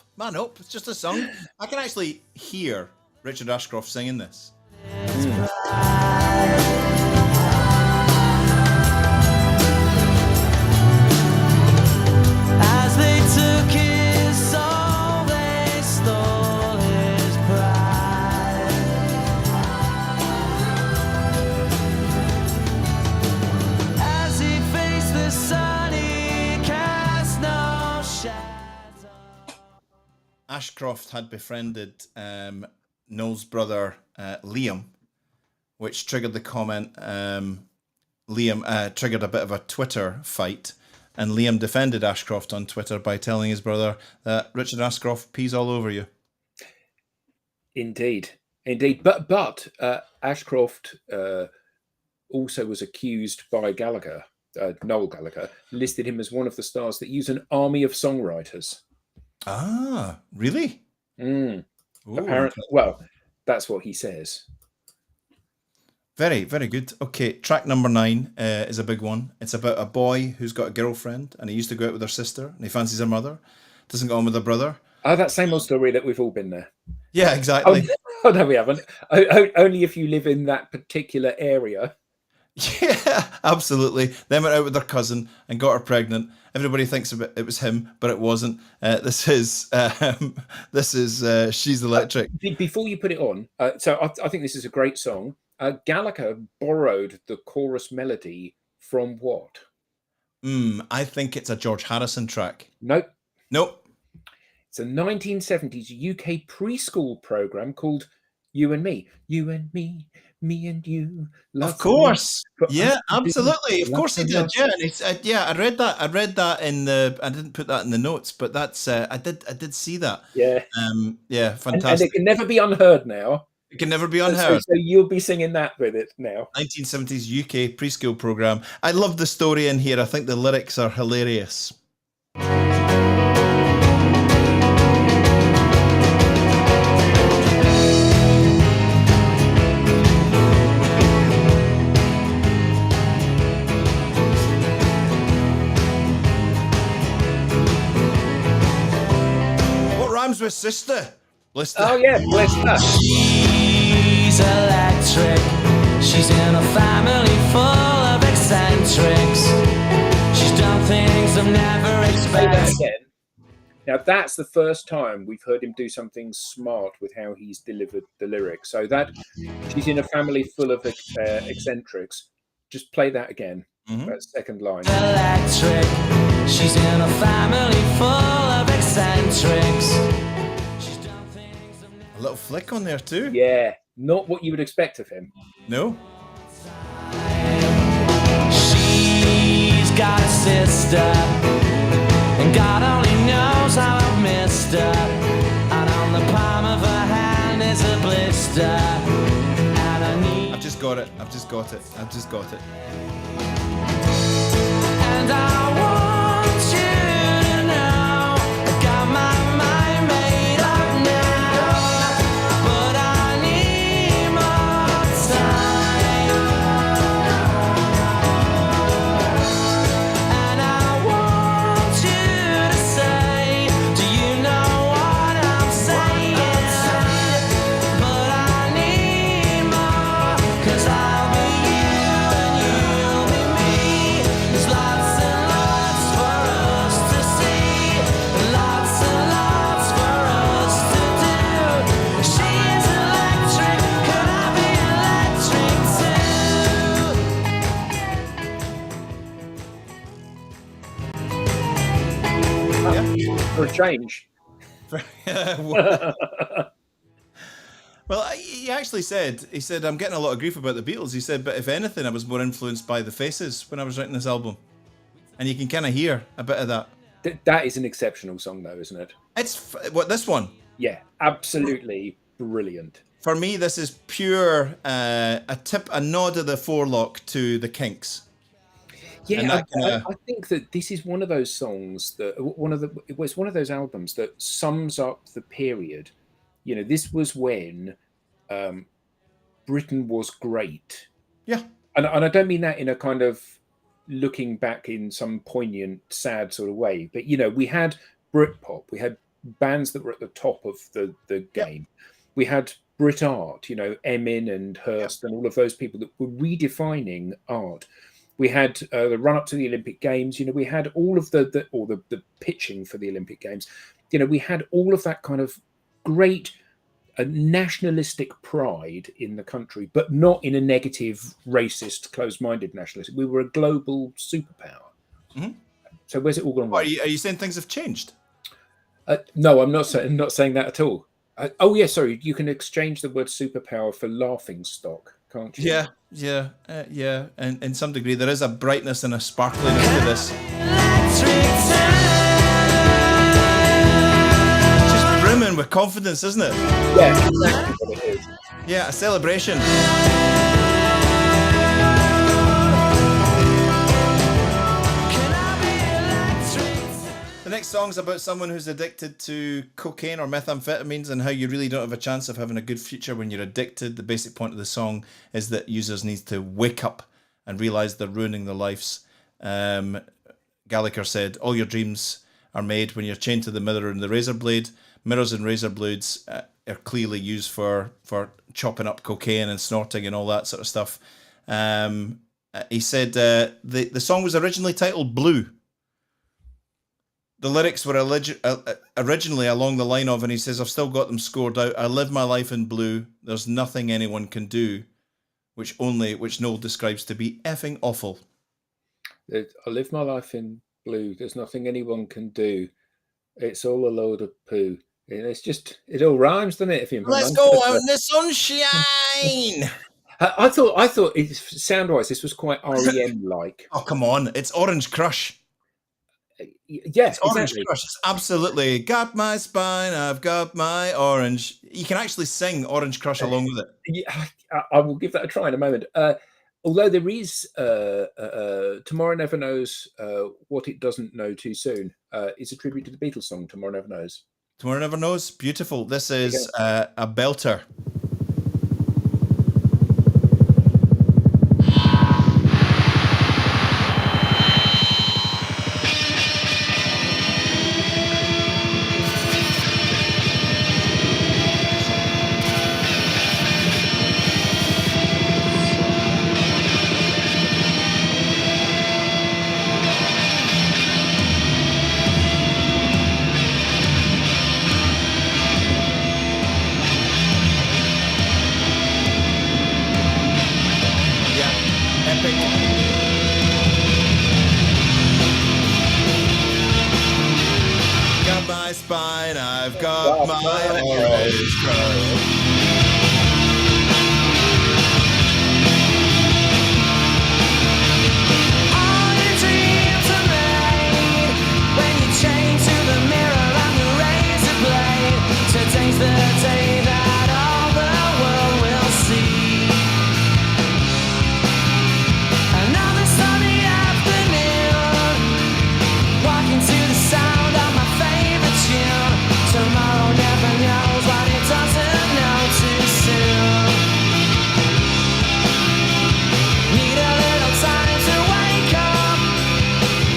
It's just a song. I can actually hear Richard Ashcroft singing this. As they took his soul, they stole his pride. As he faced the sun, he cast no shadow. Ashcroft had befriended Noel's brother Liam, which triggered the comment. Liam triggered a bit of a Twitter fight. And Liam defended Ashcroft on Twitter by telling his brother that Richard Ashcroft pees all over you. Indeed. But Ashcroft also was accused by Gallagher, Noel Gallagher, listed him as one of the stars that use an army of songwriters. Ah, really? Apparently, well, that's what he says. Very, very good. Okay, track number 9 is a big one. It's about a boy who's got a girlfriend and he used to go out with her sister and he fancies her mother, doesn't go on with her brother. Oh, that same old story that we've all been there. Yeah, exactly. Oh no, we haven't. Only if you live in that particular area. Yeah, absolutely. Then went out with their cousin and got her pregnant. Everybody thinks it was him, but it wasn't. This is She's Electric. Before you put it on, so I think this is a great song. Gallagher borrowed the chorus melody from what? I think it's a George Harrison track. Nope. Nope. It's a 1970s UK preschool program called You and Me. You and me, me and you. Of course. Yeah, absolutely. Of course he did. Yeah, and I read that. I read that in the. I didn't put that in the notes, but that's. I did see that. Yeah. Yeah, fantastic. And it can never be unheard now. It can never be unheard. So you'll be singing that with it now. 1970s UK preschool program. I love the story in here. I think the lyrics are hilarious. What rhymes with sister? Lister. Oh yeah, bless her. She's electric. She's in a family full of eccentrics. She's done things I've never Say that expected. again. Now that's the first time we've heard him do something smart with how he's delivered the lyrics. So that she's in a family full of eccentrics. Just play that again. That second line. Electric. She's in a family full of eccentrics. She's done things I've never A little flick on there too. Yeah, not what you would expect of him. No. She's got a sister, and God only knows how I've missed her. And on the palm of her hand is a blister. And I need. I've just got it. I've just got it. And I want you to know I got my mind made up now, but I need more time. And I want you to say, do you know what I'm saying? But I need more, 'cause I'll be you and you'll be me. There's lots and lots for us to see, lots and lots for us to do. She's electric, can I be electric For a change. Well, he actually said, I'm getting a lot of grief about the Beatles. He said, but if anything, I was more influenced by the Faces when I was writing this album. And you can kind of hear a bit of that. That is an exceptional song, though, isn't it? It's, this one? Yeah, absolutely brilliant. For me, this is pure, a nod of the forelock to the Kinks. Yeah, I think that this is one of those songs that it was one of those albums that sums up the period. You know, this was when Britain was great. Yeah. And I don't mean that in a kind of looking back in some poignant, sad sort of way. But, you know, we had Britpop. We had bands that were at the top of the game. We had Brit art, you know, Emin and Hurst and all of those people that were redefining art. We had the run up to the Olympic Games. You know, we had all of the pitching for the Olympic Games. You know, we had all of that kind of great nationalistic pride in the country, but not in a negative, racist, closed-minded nationalism. We were a global superpower. Mm-hmm. So where's it all gone wrong? Are you saying things have changed? No, I'm not saying that at all. Oh yeah, sorry. You can exchange the word superpower for laughing stock, can't you? Yeah. And in some degree, there is a brightness and a sparkliness to this. Just brimming with confidence, isn't it? Yeah, exactly what it is. Yeah, a celebration. The next song's about someone who's addicted to cocaine or methamphetamines and how you really don't have a chance of having a good future when you're addicted. The basic point of the song is that users need to wake up and realise they're ruining their lives. Gallagher said, all your dreams are made when you're chained to the mirror and the razor blade. Mirrors and razor blades are clearly used for chopping up cocaine and snorting and all that sort of stuff. He said the song was originally titled Blue. The lyrics were originally along the line of, and he says, I've still got them scored out. I live my life in blue. There's nothing anyone can do, which Noel describes to be effing awful. I live my life in blue. There's nothing anyone can do. It's all a load of poo. It's just, it all rhymes, doesn't it? Let's go out in the sunshine. I thought it, sound-wise, this was quite REM-like. Oh, come on. It's Orange Crush. Yeah, it's Orange Crush. It's absolutely got my spine, I've got my orange. You can actually sing Orange Crush along with it. Yeah, I will give that a try in a moment. Although there is Tomorrow Never Knows What It Doesn't Know Too Soon. It's a tribute to the Beatles song, Tomorrow Never Knows. Tomorrow Never Knows. Beautiful. This is a belter. I've got my orange crush. All your dreams are made when you chain to the mirror and the razor blade. Today's the day that all the world will see. Another sunny afternoon, walking to the sound of my favorite tune. Tomorrow never knows what it doesn't know too soon. Need a little time to wake up.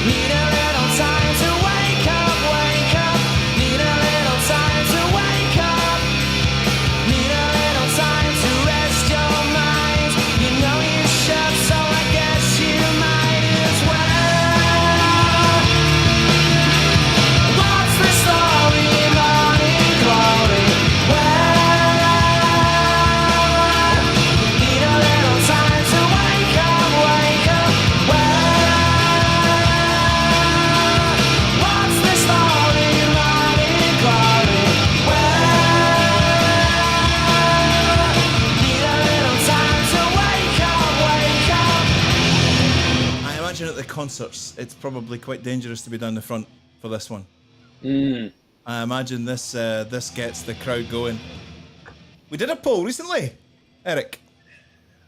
Need a little time to wake up, wake up. Need a little time to wake up. Need a little time to rest your mind. You know you should, so I guess you might as well. What's the story? At the concerts, it's probably quite dangerous to be down the front for this one. I imagine this gets the crowd going. We did a poll recently, Eric.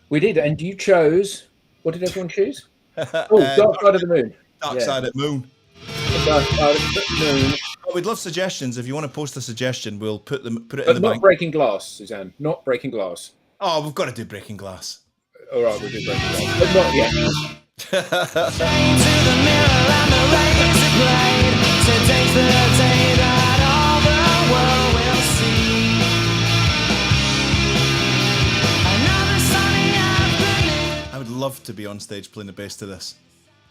We did, and you chose. What did everyone choose? Oh, Dark Side of the Moon. Dark Side of the Moon. Dark Side of the Moon. Well, we'd love suggestions. If you want to post a suggestion, we'll put it in the But not bank. Breaking Glass, Suzanne. Not Breaking Glass. Oh, we've got to do Breaking Glass. All right, we'll do Breaking Glass, but not yet. To the mirror and the razor blade. Today's the day that all the world will see. Another sunny afternoon. I would love to be on stage playing the bass to this.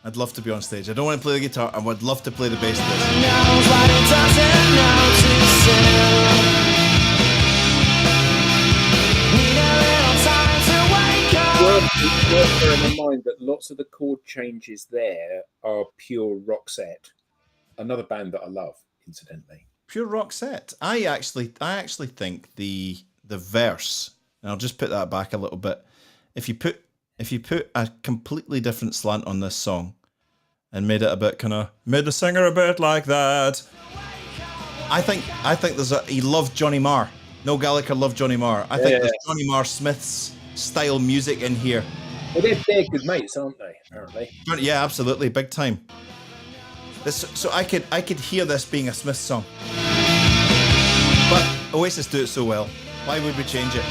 I'd love to be on stage. I don't want to play the guitar. I would love to play the bass to this. Knows what it doesn't know too soon. Need a little time to wake up. Worth bearing in mind that lots of the chord changes there are pure Roxette, another band that I love, incidentally. Pure Roxette. I actually think the verse, and I'll just put that back a little bit. If you put a completely different slant on this song and made it a bit made the singer a bit like that. I think he loved Johnny Marr. Noel Gallagher loved Johnny Marr. I think there's Johnny Marr Smith's style music in here. Well, they're good mates, aren't they? Apparently. Yeah, absolutely, big time. So I could hear this being a Smiths song. But Oasis do it so well. Why would we change it?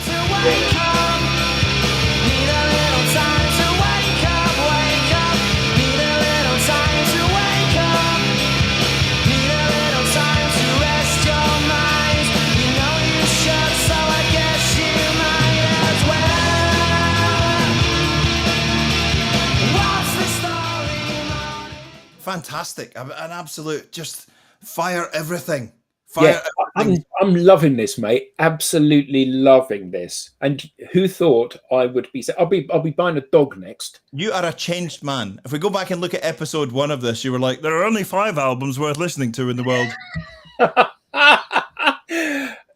Fantastic. An absolute just fire everything. Fire everything. I'm loving this, mate. Absolutely loving this. And who thought I would be? I'll be buying a dog next. You are a changed man. If we go back and look at episode 1 of this, you were like, there are only 5 albums worth listening to in the world.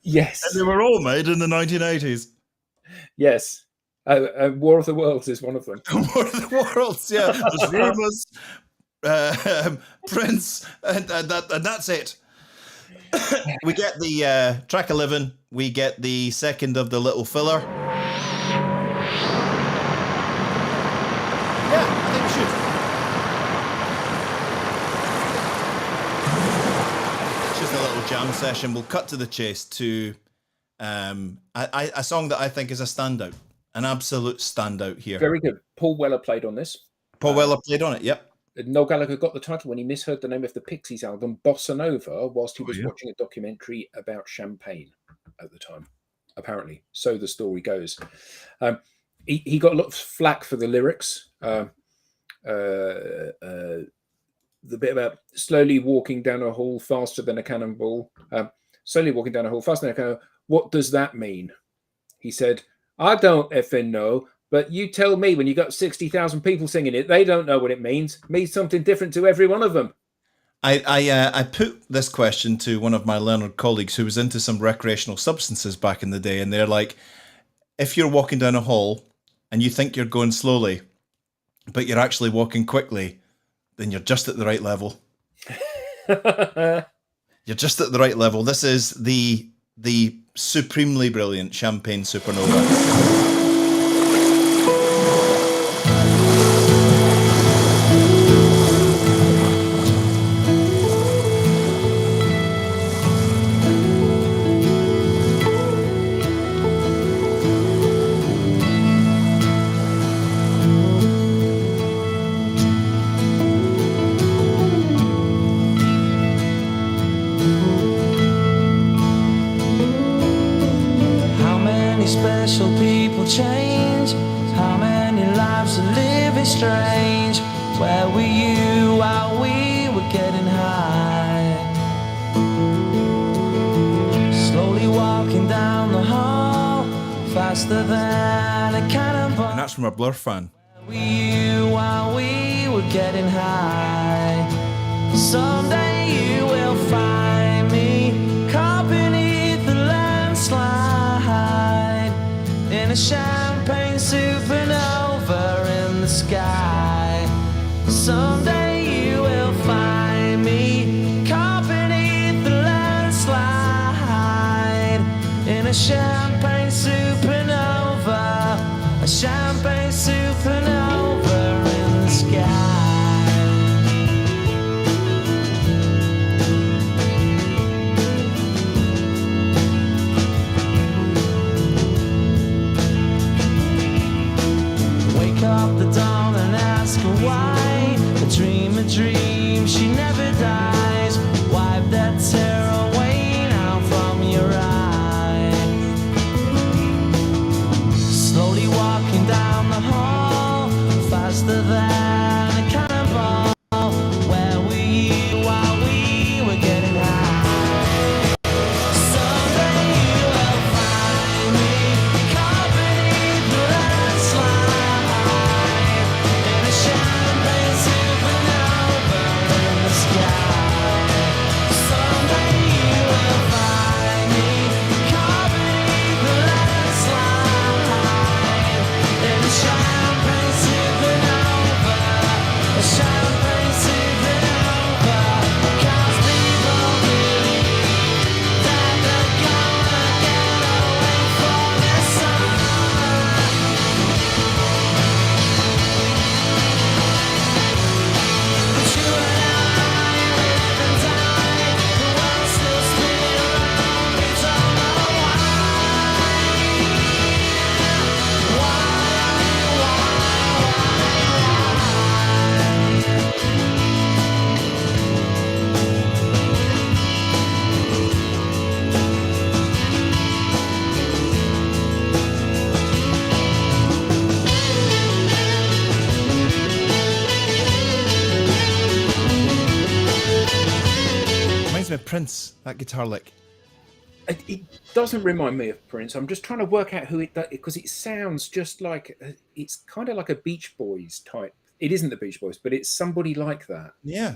Yes. And they were all made in the 1980s. Yes. War of the Worlds is one of them. War of the Worlds, yeah. There's Rumours, Prince, and that's it. We get the track 11. We get the second of the little filler. Yeah, I think we should. It's just a little jam session. We'll cut to the chase to a song that I think is a standout, an absolute standout here. Very good. Paul Weller played on this. Paul Weller played on it, yep. Noel Gallagher got the title when he misheard the name of the Pixies album, Bossa Nova, whilst he was watching a documentary about champagne at the time, apparently. So the story goes. He got a lot of flack for the lyrics. The bit about slowly walking down a hall faster than a cannonball. Slowly walking down a hall faster than a cannonball. What does that mean? He said, I don't effing know. But you tell me, when you got 60,000 people singing it, they don't know what it means. It means something different to every one of them. I put this question to one of my learned colleagues who was into some recreational substances back in the day, and they're like, if you're walking down a hall and you think you're going slowly, but you're actually walking quickly, then you're just at the right level. You're just at the right level. This is the supremely brilliant Champagne Supernova. Special people change. How many lives are living strange? Where were you while we were getting high? Slowly walking down the hall, faster than a cannonball. And that's from a Blur fan. Where were you while we were getting high? Someday you will find me caught beneath the landslide in a champagne supernova in the sky. Someday you will find me caught beneath the landslide in a champagne supernova, a champagne supernova in the sky. Up the dawn and ask her why. A dream, she never dies. Wipe that tear away now from your eye. me of Prince, that guitar lick. It doesn't remind me of Prince. I'm just trying to work out who it does, because it sounds just like, it's kind of like a Beach Boys type. It isn't the Beach Boys, but it's somebody like that. Yeah.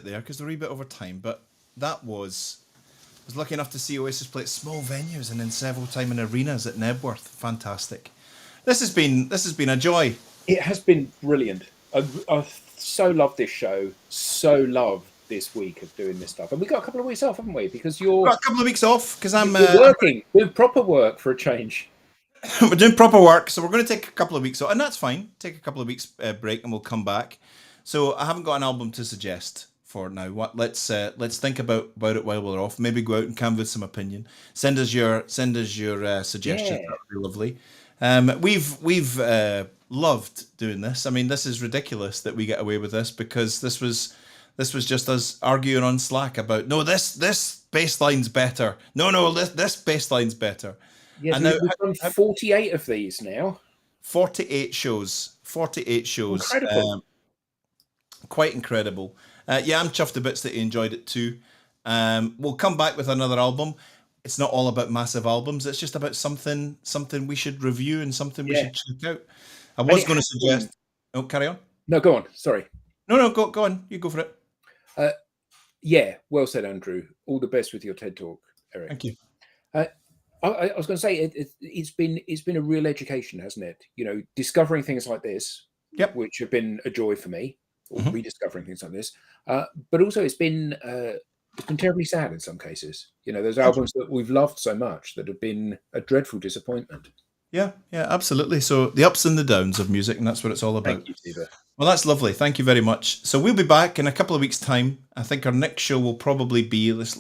Because they're a wee bit over time, but that was lucky enough to see Oasis play at small venues and then several time in arenas at Nebworth. Fantastic. This has been a joy. It has been brilliant. I've so loved this show. So loved this week of doing this stuff, and we got a couple of weeks off, haven't we? Because you're got a couple of weeks off because I'm working, doing proper work for a change. We're doing proper work, so we're going to take a couple of weeks off, and that's fine. Take a couple of weeks break, and we'll come back. So I haven't got an album to suggest for now. Let's think about it while we're off. Maybe go out and canvass some opinion. Send us your suggestions. Yeah. That would be lovely. We've loved doing this. I mean, this is ridiculous that we get away with this, because this was just us arguing on Slack about this bass line's better. No, this bass line's better. Yeah, and we've done 48 of these now. 48 shows. 48 shows. Incredible. Quite incredible. Yeah, I'm chuffed to bits that you enjoyed it too. We'll come back with another album. It's not all about massive albums. It's just about something we should review and something we should check out. I was going to suggest... Oh, carry on. No, go on. Sorry. No, go on. You go for it. Yeah, well said, Andrew. All the best with your TED Talk, Eric. Thank you. I was going to say it's been a real education, hasn't it? You know, discovering things like this, which have been a joy for me, or rediscovering things like this. But also, it's been terribly sad in some cases. You know, those albums that we've loved so much that have been a dreadful disappointment. Yeah, absolutely. So the ups and the downs of music, and that's what it's all about. Thank you, Steve. Well, that's lovely. Thank you very much. So we'll be back in a couple of weeks' time. I think our next show will probably be. Let's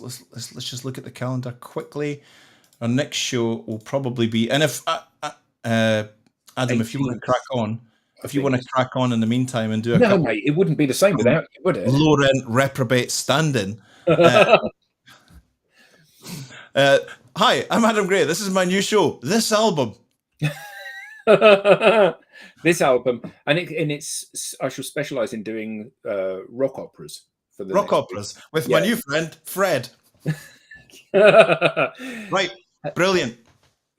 just look at the calendar quickly. Our next show will probably be, and if Adam, if you want to crack on. If you want to crack on in the meantime and do a couple, mate, it wouldn't be the same without you, would it? Low rent reprobate standing. Hi, I'm Adam Gray. This is my new show. This album. This album, and it's I shall specialise in doing rock operas for the rock operas week. With my new friend Fred. Right, brilliant.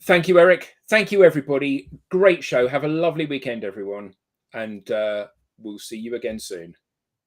Thank you, Eric. Thank you, everybody. Great show. Have a lovely weekend, everyone. And we'll see you again soon.